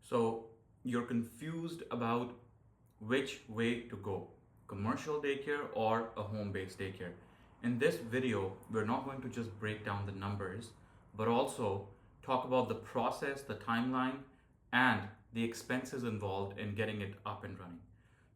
So you're confused about which way to go, commercial daycare or a home-based daycare. In this video, we're not going to just break down the numbers, but also talk about the process, the timeline, and the expenses involved in getting it up and running.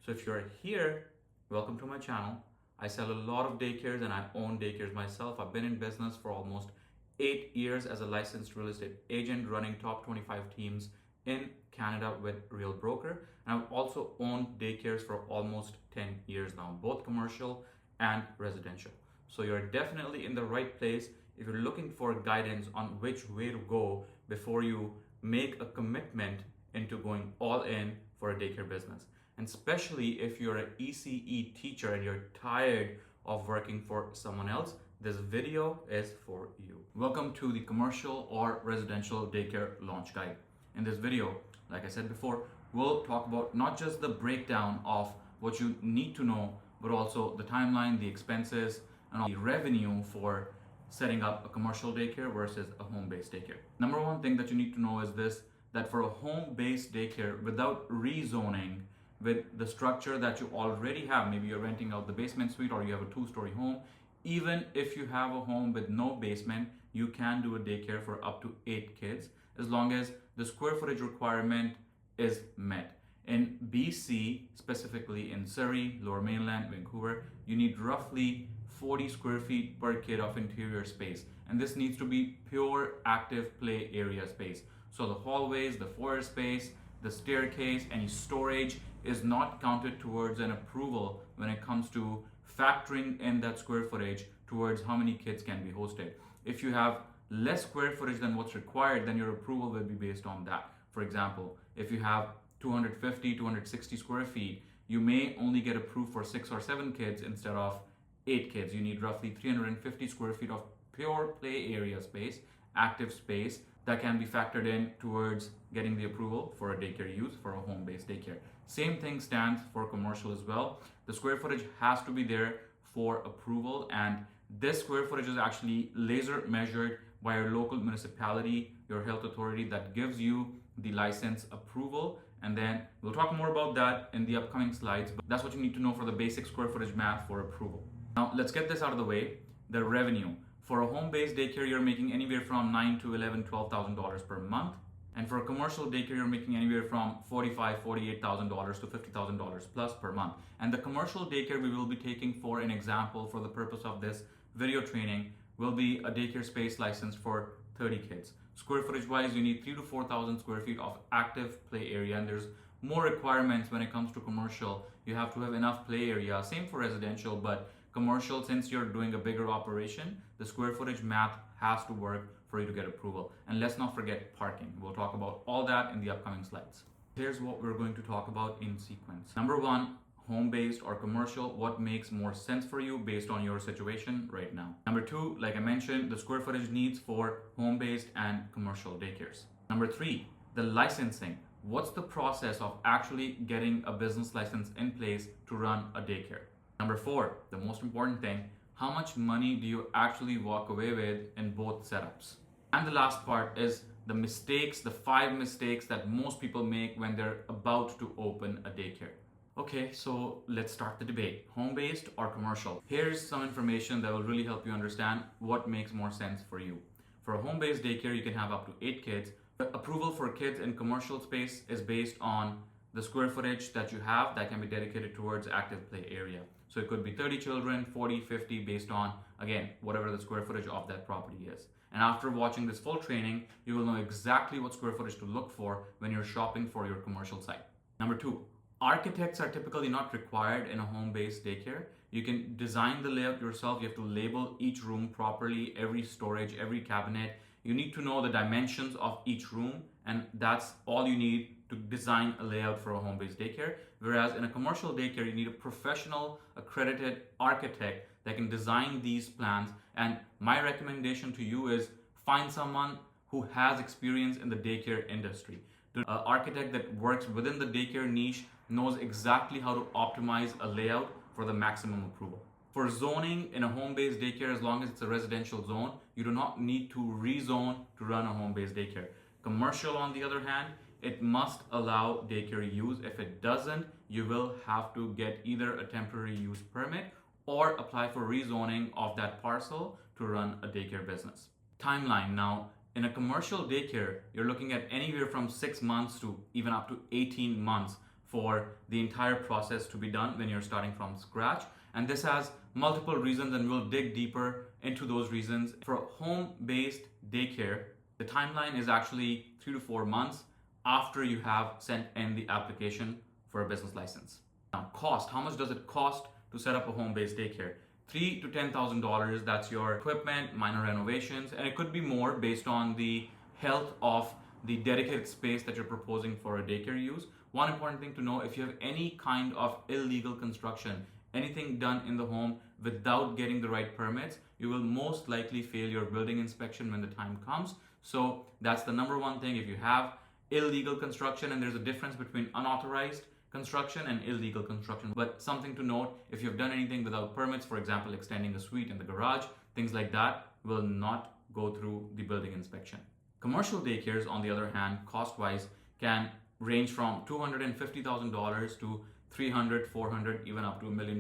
So if you're here, welcome to my channel. I sell a lot of daycares and I own daycares myself. I've been in business for almost 8 years as a licensed real estate agent running top 25 teams in Canada with Real Broker. And I've also owned daycares for almost 10 years now, both commercial and residential. So you're definitely in the right place if you're looking for guidance on which way to go before you make a commitment into going all in for a daycare business. And especially if you're an ECE teacher and you're tired of working for someone else, this video is for you. Welcome to the commercial or residential daycare launch guide. In this video, like I said before, we'll talk about not just the breakdown of what you need to know, but also the timeline, the expenses, and all the revenue for setting up a commercial daycare versus a home-based daycare. Number one thing that you need to know is this, that for a home-based daycare, without rezoning, with the structure that you already have, maybe you're renting out the basement suite or you have a 2-story home, even if you have a home with no basement, you can do a daycare for up to 8 kids as long as the square footage requirement is met. In BC, specifically in Surrey, Lower Mainland, Vancouver, you need roughly 40 square feet per kid of interior space. And this needs to be pure active play area space. So the hallways, the foyer space, the staircase, any storage is not counted towards an approval when it comes to factoring in that square footage towards how many kids can be hosted. If you have less square footage than what's required, then your approval will be based on that. For example, if you have 250, 260 square feet, you may only get approved for 6 or 7 kids instead of 8 kids. You need roughly 350 square feet of pure play area space, active space, that can be factored in towards getting the approval for a daycare use for a home-based daycare. Same thing stands for commercial as well. The square footage has to be there for approval, and this square footage is actually laser measured by your local municipality, your health authority that gives you the license approval. And then we'll talk more about that in the upcoming slides, but that's what you need to know for the basic square footage math for approval. Now let's get this out of the way. The revenue. For a home-based daycare, you're making anywhere from $9,000 to $11,000, $12,000 per month. And for a commercial daycare, you're making anywhere from $45,000, $48,000 to $50,000 plus per month. And the commercial daycare we will be taking for an example for the purpose of this video training will be a daycare space licensed for 30 kids. Square footage wise, you need 3,000 to 4,000 square feet of active play area, and there's more requirements when it comes to commercial. You have to have enough play area, same for residential, but commercial, since you're doing a bigger operation, the square footage math has to work for you to get approval. And let's not forget parking. We'll talk about all that in the upcoming slides. Here's what we're going to talk about in sequence. Number one, home-based or commercial, what makes more sense for you based on your situation right now. Number two, like I mentioned, the square footage needs for home-based and commercial daycares. Number three, the licensing. What's the process of actually getting a business license in place to run a daycare? Number four, the most important thing, how much money do you actually walk away with in both setups? And the last part is the mistakes, the 5 mistakes that most people make when they're about to open a daycare. Okay, so let's start the debate. Home-based or commercial? Here's some information that will really help you understand what makes more sense for you. For a home-based daycare, you can have up to 8 kids. The approval for kids in commercial space is based on the square footage that you have that can be dedicated towards active play area. So it could be 30 children, 40, 50, based on, again, whatever the square footage of that property is. And after watching this full training, you will know exactly what square footage to look for when you're shopping for your commercial site. Number two, architects are typically not required in a home-based daycare. You can design the layout yourself. You have to label each room properly, every storage, every cabinet. You need to know the dimensions of each room, and that's all you need to design a layout for a home-based daycare. Whereas in a commercial daycare, you need a professional, accredited architect that can design these plans. And my recommendation to you is find someone who has experience in the daycare industry. The architect that works within the daycare niche knows exactly how to optimize a layout for the maximum approval. For zoning in a home-based daycare, as long as it's a residential zone, you do not need to rezone to run a home-based daycare. Commercial, on the other hand, it must allow daycare use. If it doesn't, you will have to get either a temporary use permit or apply for rezoning of that parcel to run a daycare business. Timeline. Now, in a commercial daycare, you're looking at anywhere from 6 months to even up to 18 months for the entire process to be done when you're starting from scratch. And this has multiple reasons, and we'll dig deeper into those reasons. For a home-based daycare, the timeline is actually 3 to 4 months after you have sent in the application for a business license. Now, cost. How much does it cost to set up a home-based daycare? $3,000 to $10,000. That's your equipment, minor renovations, and it could be more based on the health of the dedicated space that you're proposing for a daycare use. One important thing to know: if you have any kind of illegal construction, anything done in the home without getting the right permits, you will most likely fail your building inspection when the time comes. So that's the number one thing. If you have illegal construction, and there's a difference between unauthorized construction and illegal construction. But something to note: if you've done anything without permits, for example, extending a suite in the garage, things like that will not go through the building inspection. Commercial daycares, on the other hand, cost-wise, can range from $250,000 to $300,000, $400,000, even up to $1 million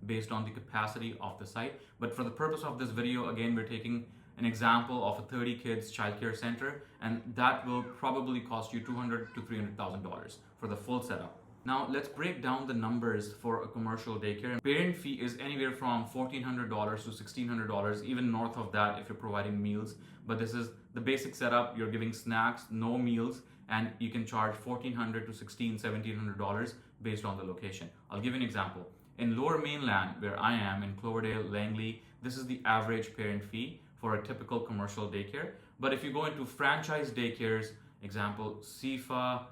based on the capacity of the site. But for the purpose of this video, again, we're taking an example of a 30 kids childcare center, and that will probably cost you $200,000 to $300,000 for the full setup. Now let's break down the numbers for a commercial daycare. Parent fee is anywhere from $1,400 to $1,600, even north of that if you're providing meals. But this is the basic setup. You're giving snacks, no meals, and you can charge $1,400 to $1,600, $1,700 based on the location. I'll give you an example. In Lower Mainland, where I am, in Cloverdale, Langley, this is the average parent fee for a typical commercial daycare. But if you go into franchise daycares, example, SIFA,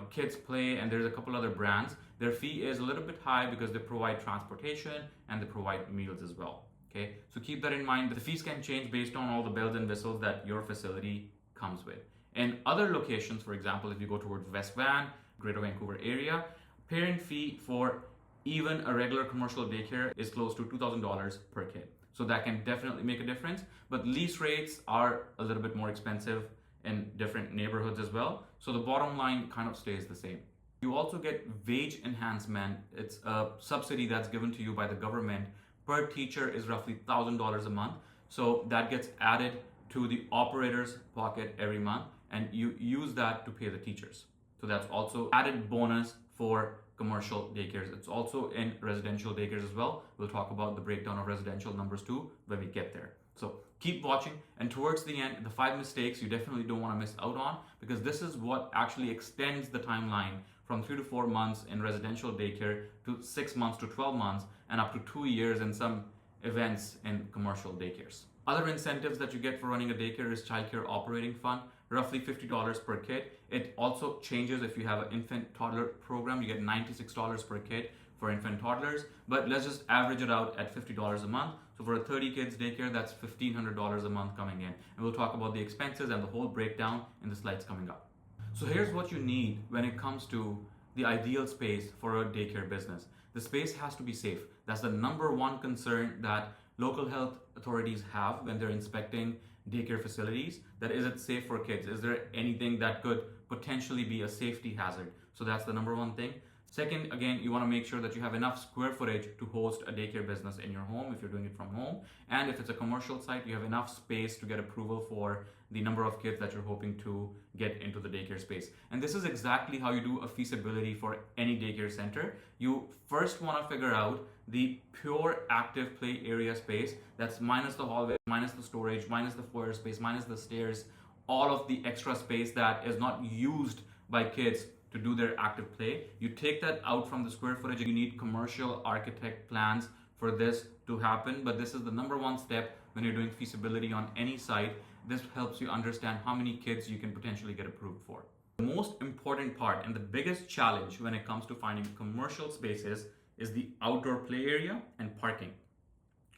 Kids Play, and there's a couple other brands, their fee is a little bit high because they provide transportation and they provide meals as well. Okay, so keep that in mind. The fees can change based on all the bells and whistles that your facility comes with. In other locations, for example, if you go towards West Van, Greater Vancouver area, parent fee for even a regular commercial daycare is close to $2,000 per kid. So that can definitely make a difference. But lease rates are a little bit more expensive in different neighborhoods as well. So the bottom line kind of stays the same. You also get wage enhancement. It's a subsidy that's given to you by the government. Per teacher is roughly $1,000 a month. So that gets added to the operator's pocket every month, and you use that to pay the teachers. So that's also added bonus for commercial daycares. It's also in residential daycares as well. We'll talk about the breakdown of residential numbers too when we get there. So keep watching, and towards the end, the 5 mistakes you definitely don't want to miss out on, because this is what actually extends the timeline from 3 to 4 months in residential daycare to 6 months to 12 months and up to 2 years in some events in commercial daycares. Other incentives that you get for running a daycare is childcare operating fund, roughly $50 per kid. It also changes if you have an infant toddler program. You get $96 per kid for infant toddlers, but let's just average it out at $50 a month. So for a 30 kids daycare, that's $1,500 a month coming in. And we'll talk about the expenses and the whole breakdown in the slides coming up. So here's what you need when it comes to the ideal space for a daycare business. The space has to be safe. That's the number one concern that local health authorities have when they're inspecting daycare facilities. That is it safe for kids? Is there anything that could potentially be a safety hazard? So that's the number one thing. Second, again, you want to make sure that you have enough square footage to host a daycare business in your home if you're doing it from home. And if it's a commercial site, you have enough space to get approval for the number of kids that you're hoping to get into the daycare space. And this is exactly how you do a feasibility for any daycare center. You first want to figure out the pure active play area space, that's minus the hallway, minus the storage, minus the foyer space, minus the stairs, all of the extra space that is not used by kids to do their active play. You take that out from the square footage. You need commercial architect plans for this to happen, but this is the number one step when you're doing feasibility on any site. This helps you understand how many kids you can potentially get approved for. The most important part and the biggest challenge when it comes to finding commercial spaces is the outdoor play area and parking.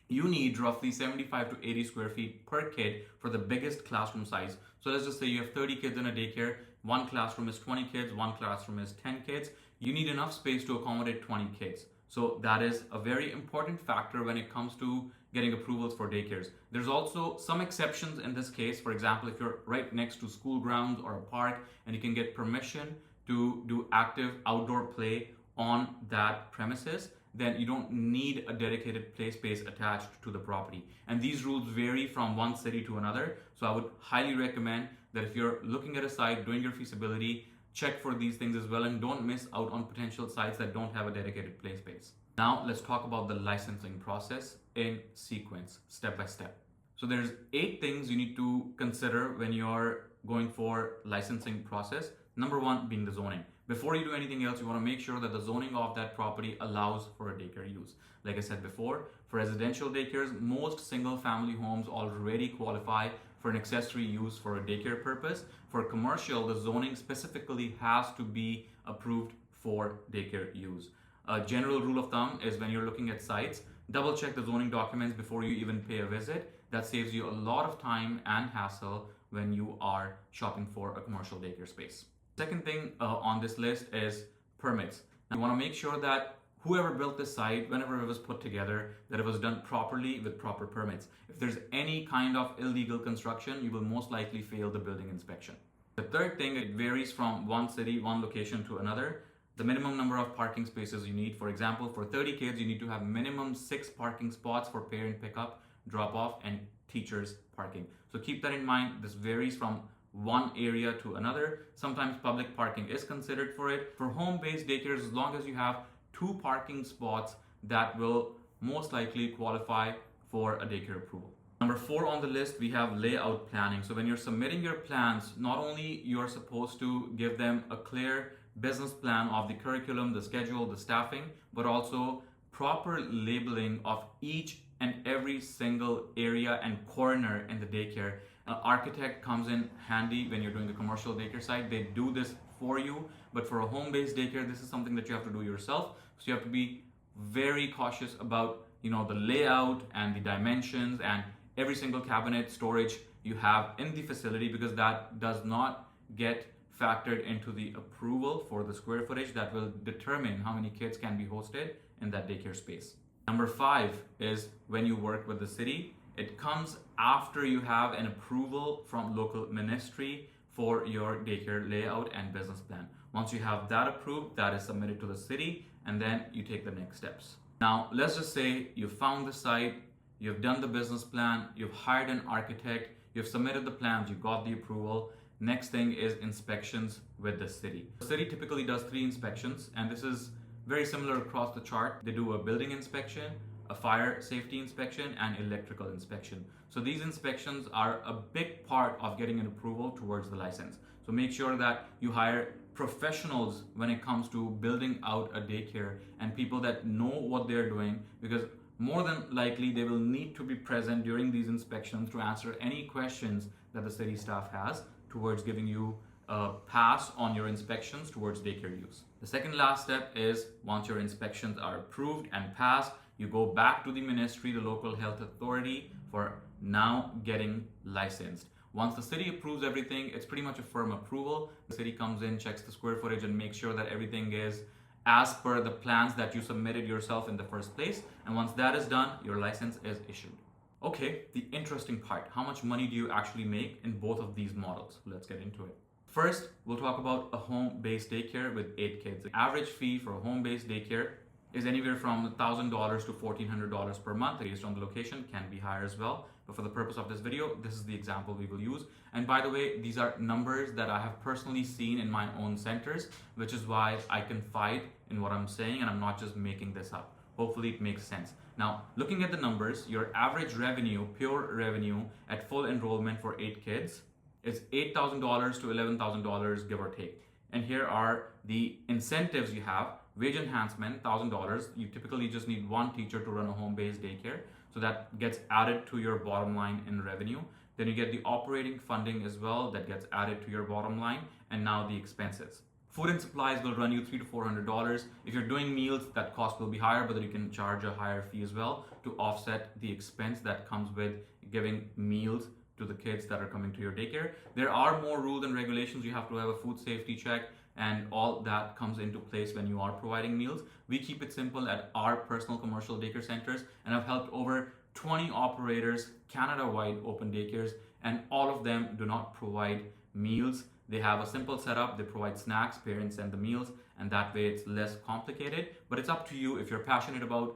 You need roughly 75 to 80 square feet per kid for the biggest classroom size. So let's just say you have 30 kids in a daycare, one classroom is 20 kids, one classroom is 10 kids. You need enough space to accommodate 20 kids. So that is a very important factor when it comes to getting approvals for daycares. There's also some exceptions in this case. For example, if you're right next to school grounds or a park and you can get permission to do active outdoor play on that premises, then you don't need a dedicated play space attached to the property. And these rules vary from one city to another. So I would highly recommend that if you're looking at a site, doing your feasibility, check for these things as well, and don't miss out on potential sites that don't have a dedicated play space. Now let's talk about the licensing process in sequence, step by step. So there's 8 things you need to consider when you're going for licensing process. Number 1 being the zoning. Before you do anything else, you want to make sure that the zoning of that property allows for a daycare use. Like I said before, for residential daycares, most single family homes already qualify for an accessory use for a daycare purpose. For commercial, the zoning specifically has to be approved for daycare use. A general rule of thumb is when you're looking at sites, double check the zoning documents before you even pay a visit. That saves you a lot of time and hassle when you are shopping for a commercial daycare space. Second thing on this list is permits. Now, you want to make sure that whoever built this site, whenever it was put together, that it was done properly with proper permits. If there's any kind of illegal construction, you will most likely fail the building inspection. The third thing, it varies from one city, one location to another. The minimum number of parking spaces you need. For example, for 30 kids, you need to have minimum 6 parking spots for parent pickup, drop off, and teachers parking. So keep that in mind. This varies from one area to another. Sometimes public parking is considered for it. For home-based daycares, as long as you have 2 parking spots, that will most likely qualify for a daycare approval. Number 4 on the list, we have layout planning. So when you're submitting your plans, not only you're supposed to give them a clear business plan of the curriculum, the schedule, the staffing, but also proper labeling of each and every single area and corner in the daycare. An architect comes in handy when you're doing the commercial daycare site. They do this for you, but for a home-based daycare, this is something that you have to do yourself. So you have to be very cautious about, the layout and the dimensions and every single cabinet storage you have in the facility, because that does not get factored into the approval for the square footage that will determine how many kids can be hosted in that daycare space. Number 5 is when you work with the city. It comes after you have an approval from local ministry for your daycare layout and business plan. Once you have that approved, that is submitted to the city, and then you take the next steps. Now, let's just say you found the site, you've done the business plan, you've hired an architect, you've submitted the plans, you got the approval. Next thing is inspections with the city. The city typically does 3 inspections, and this is very similar across the chart. They do a building inspection, a fire safety inspection, and electrical inspection. So these inspections are a big part of getting an approval towards the license. So make sure that you hire professionals when it comes to building out a daycare, and people that know what they're doing, because more than likely they will need to be present during these inspections to answer any questions that the city staff has towards giving you a pass on your inspections towards daycare use. The second last step is, once your inspections are approved and passed, you go back to the ministry, the local health authority, for now getting licensed. Once the city approves everything, it's pretty much a firm approval. The city comes in, checks the square footage, and makes sure that everything is as per the plans that you submitted yourself in the first place. And once that is done, your license is issued. Okay, the interesting part. How much money do you actually make in both of these models? Let's get into it. First, we'll talk about a home-based daycare with 8 kids. The average fee for a home-based daycare is anywhere from $1,000 to $1,400 per month. Based on the location, can be higher as well. But for the purpose of this video, this is the example we will use. And by the way, these are numbers that I have personally seen in my own centers, which is why I confide in what I'm saying, and I'm not just making this up. Hopefully it makes sense. Now, looking at the numbers, your average revenue, pure revenue at full enrollment for 8 kids is $8,000 to $11,000, give or take. And here are the incentives you have. Wage enhancement, $1,000. You typically just need 1 teacher to run a home-based daycare. So that gets added to your bottom line in revenue. Then you get the operating funding as well, that gets added to your bottom line. And now the expenses. Food and supplies will run you $300 to $400. If you're doing meals, that cost will be higher, but then you can charge a higher fee as well to offset the expense that comes with giving meals to the kids that are coming to your daycare. There are more rules and regulations. You have to have a food safety check, and all that comes into place when you are providing meals. We keep it simple at our personal commercial daycare centers, and I've helped over 20 operators Canada-wide open daycares, and all of them do not provide meals. They have a simple setup. They provide snacks, parents send the meals, and that way it's less complicated. But it's up to you. If you're passionate about,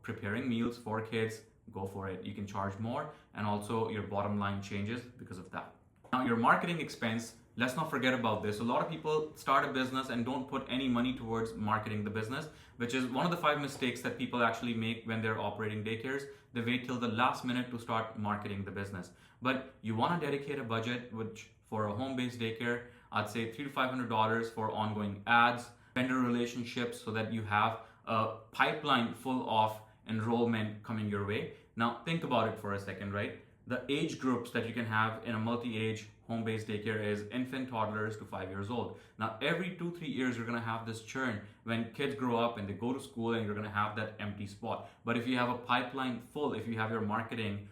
preparing meals for kids, go for it. You can charge more, and also your bottom line changes because of that. Now, your marketing expense, let's not forget about this. A lot of people start a business and don't put any money towards marketing the business, which is one of the 5 mistakes that people actually make when they're operating daycares. They wait till the last minute to start marketing the business. But you want to dedicate a budget, which for a home-based daycare, I'd say $300 to $500 for ongoing ads, vendor relationships, so that you have a pipeline full of enrollment coming your way. Now, think about it for a second, right? The age groups that you can have in a multi-age home-based daycare is infant toddlers to 5 years old. Now, every 2-3 years, you're going to have this churn when kids grow up and they go to school, and you're going to have that empty spot. But if you have a pipeline full, if you have your marketing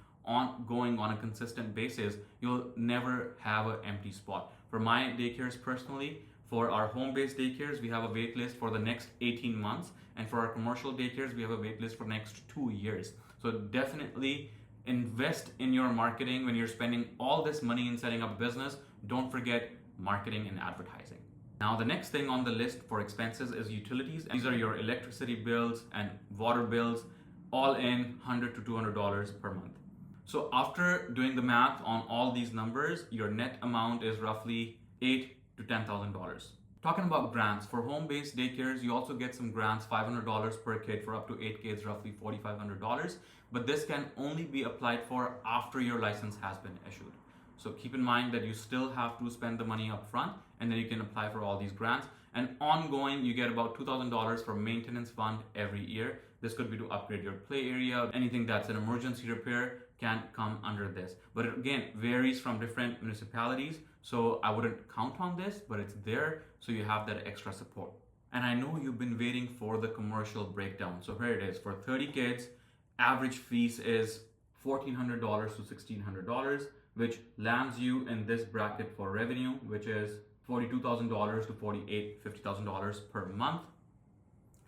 going on a consistent basis, you'll never have an empty spot. For my daycares personally, for our home-based daycares, we have a wait list for the next 18 months. And for our commercial daycares, we have a wait list for next 2 years. So definitely invest in your marketing. When you're spending all this money in setting up a business, don't forget marketing and advertising. Now, the next thing on the list for expenses is utilities. These are your electricity bills and water bills, all in $100 to $200 per month. So after doing the math on all these numbers, your net amount is roughly $8,000 to $10,000. Talking about grants, for home-based daycares, you also get some grants, $500 per kid for up to 8 kids, roughly $4,500. But this can only be applied for after your license has been issued. So keep in mind that you still have to spend the money up front, and then you can apply for all these grants. And ongoing, you get about $2,000 for maintenance fund every year. This could be to upgrade your play area. Anything that's an emergency repair can come under this. But it, again, varies from different municipalities. So I wouldn't count on this, but it's there, so you have that extra support. And I know you've been waiting for the commercial breakdown. So here it is. For 30 kids, average fees is $1,400 to $1,600, which lands you in this bracket for revenue, which is $42,000 to $50,000 per month.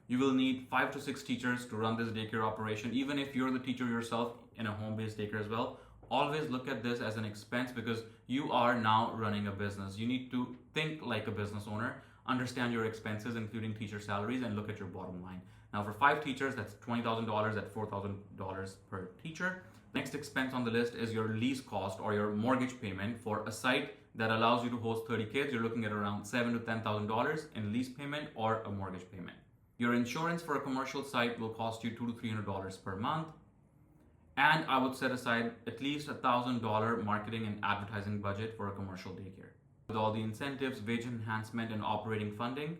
You will need 5 to 6 teachers to run this daycare operation, even if you're the teacher yourself in a home-based daycare as well. Always look at this as an expense, because you are now running a business. You need to think like a business owner, understand your expenses, including teacher salaries, and look at your bottom line. Now, for 5 teachers, that's $20,000 at $4,000 per teacher. Next expense on the list is your lease cost or your mortgage payment. For a site that allows you to host 30 kids, you're looking at around $7,000 to $10,000 in lease payment or a mortgage payment. Your insurance for a commercial site will cost you $200 to $300 per month. And I would set aside at least $1,000 marketing and advertising budget for a commercial daycare. With all the incentives, wage enhancement, and operating funding,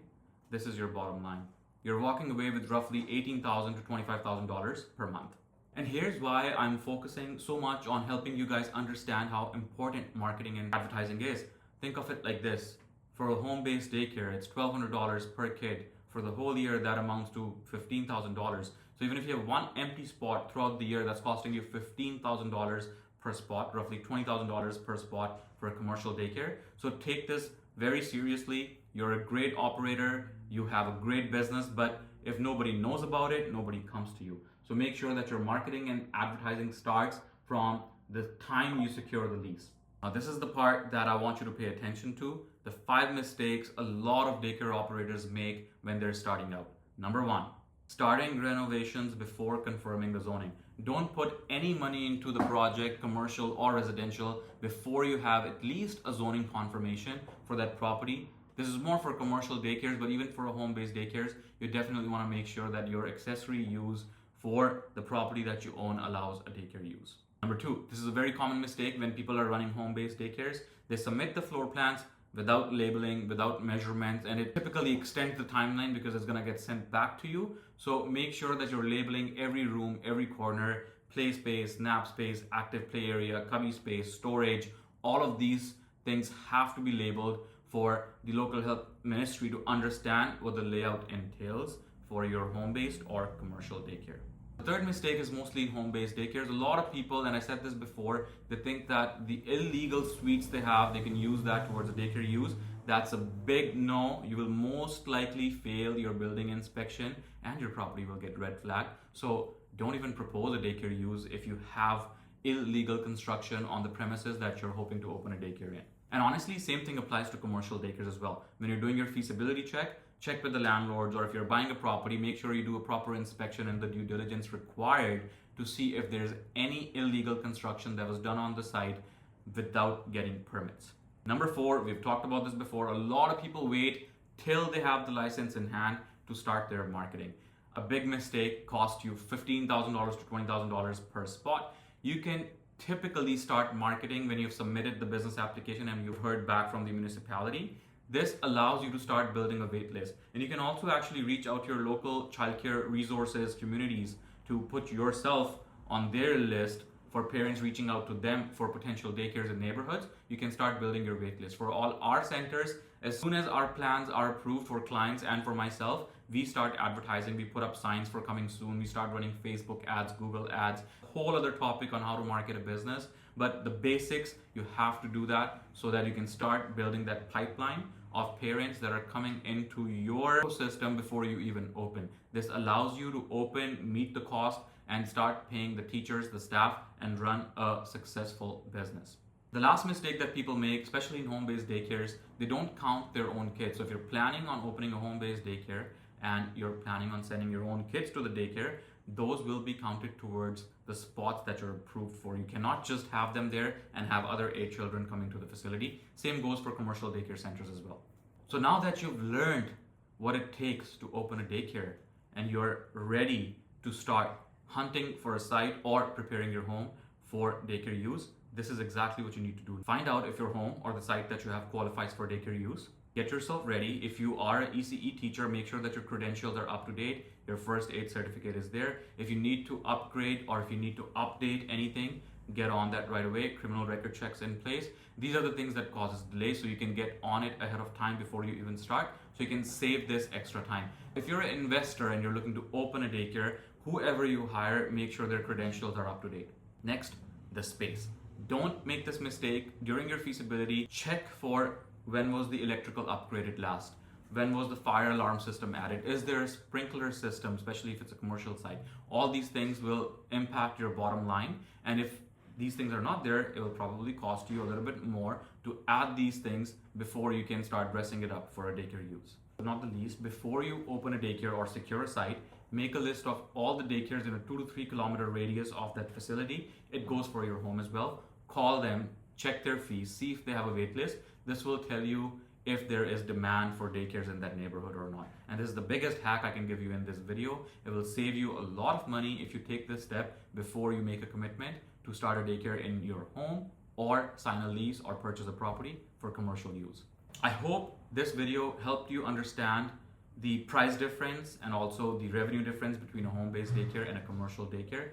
this is your bottom line. You're walking away with roughly $18,000 to $25,000 per month. And here's why I'm focusing so much on helping you guys understand how important marketing and advertising is. Think of it like this. For a home-based daycare, it's $1,200 per kid. For the whole year, that amounts to $15,000. So even if you have one empty spot throughout the year, that's costing you $15,000 per spot, roughly $20,000 per spot for a commercial daycare. So take this very seriously. You're a great operator, you have a great business, but if nobody knows about it, nobody comes to you. So make sure that your marketing and advertising starts from the time you secure the lease. Now, this is the part that I want you to pay attention to. The 5 mistakes a lot of daycare operators make when they're starting out. Number 1, starting renovations before confirming the zoning. Don't put any money into the project, commercial or residential, before you have at least a zoning confirmation for that property. This is more for commercial daycares, but even for a home-based daycares, you definitely want to make sure that your accessory use for the property that you own allows a daycare use. Number 2, this is a very common mistake when people are running home-based daycares. They submit the floor plans without labeling, without measurements, and it typically extends the timeline because it's going to get sent back to you. So make sure that you're labeling every room, every corner, play space, nap space, active play area, cubby space, storage. All of these things have to be labeled for the local health ministry to understand what the layout entails for your home-based or commercial daycare. The third mistake is mostly home-based daycares. A lot of people, and I said this before, they think that the illegal suites they have, they can use that towards a daycare use. That's a big no. You will most likely fail your building inspection and your property will get red flagged. So don't even propose a daycare use if you have illegal construction on the premises that you're hoping to open a daycare in. And honestly, same thing applies to commercial daycares as well. When you're doing your feasibility check with the landlords, or if you're buying a property, make sure you do a proper inspection and the due diligence required to see if there's any illegal construction that was done on the site without getting permits. Number 4, we've talked about this before, a lot of people wait till they have the license in hand to start their marketing. A big mistake costs you $15,000 to $20,000 per spot. You can typically start marketing when you've submitted the business application and you've heard back from the municipality. This allows you to start building a wait list. And you can also actually reach out to your local childcare resources, communities, to put yourself on their list for parents reaching out to them for potential daycares in neighborhoods. You can start building your wait list. For all our centers, as soon as our plans are approved for clients and for myself, we start advertising. We put up signs for coming soon. We start running Facebook ads, Google ads, a whole other topic on how to market a business. But the basics, you have to do that so that you can start building that pipeline of parents that are coming into your system before you even open. This allows you to open, meet the cost, and start paying the teachers, the staff, and run a successful business. The last mistake that people make, especially in home-based daycares, they don't count their own kids. So if you're planning on opening a home-based daycare and you're planning on sending your own kids to the daycare, those will be counted towards the spots that you're approved for. You cannot just have them there and have other 8 children coming to the facility. Same goes for commercial daycare centers as well. So now that you've learned what it takes to open a daycare and you're ready to start hunting for a site or preparing your home for daycare use, this is exactly what you need to do. Find out if your home or the site that you have qualifies for daycare use. Get yourself ready. If you are an ECE teacher, make sure that your credentials are up to date. Your first aid certificate is there. If you need to upgrade or if you need to update anything, get on that right away. Criminal record checks in place. These are the things that causes delay, so you can get on it ahead of time before you even start, so you can save this extra time. If you're an investor and you're looking to open a daycare, whoever you hire, make sure their credentials are up to date. Next, the space. Don't make this mistake. During your feasibility, check for when was the electrical upgraded last? When was the fire alarm system added? Is there a sprinkler system, especially if it's a commercial site? All these things will impact your bottom line. And if these things are not there, it will probably cost you a little bit more to add these things before you can start dressing it up for a daycare use. But not the least, before you open a daycare or secure a site, make a list of all the daycares in a 2 to 3 kilometer radius of that facility. It goes for your home as well. Call them, check their fees, see if they have a wait list. This will tell you if there is demand for daycares in that neighborhood or not. And this is the biggest hack I can give you in this video. It will save you a lot of money if you take this step before you make a commitment to start a daycare in your home or sign a lease or purchase a property for commercial use. I hope this video helped you understand the price difference and also the revenue difference between a home-based daycare and a commercial daycare.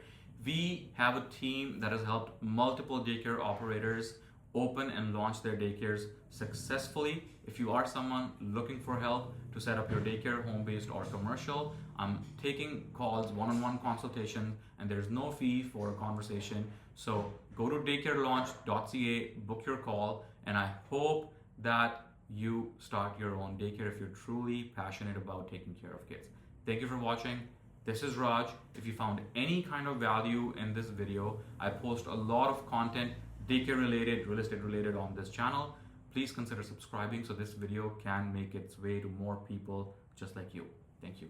We have a team that has helped multiple daycare operators open and launch their daycares successfully. If you are someone looking for help to set up your daycare, home-based or commercial, I'm taking calls, one-on-one consultation, and there's no fee for a conversation. So go to daycarelaunch.ca, book your call, and I hope that you start your own daycare if you're truly passionate about taking care of kids. Thank you for watching. This is Raj. If you found any kind of value in this video, I post a lot of content daycare related, real estate related on this channel. Please consider subscribing so this video can make its way to more people just like you. Thank you.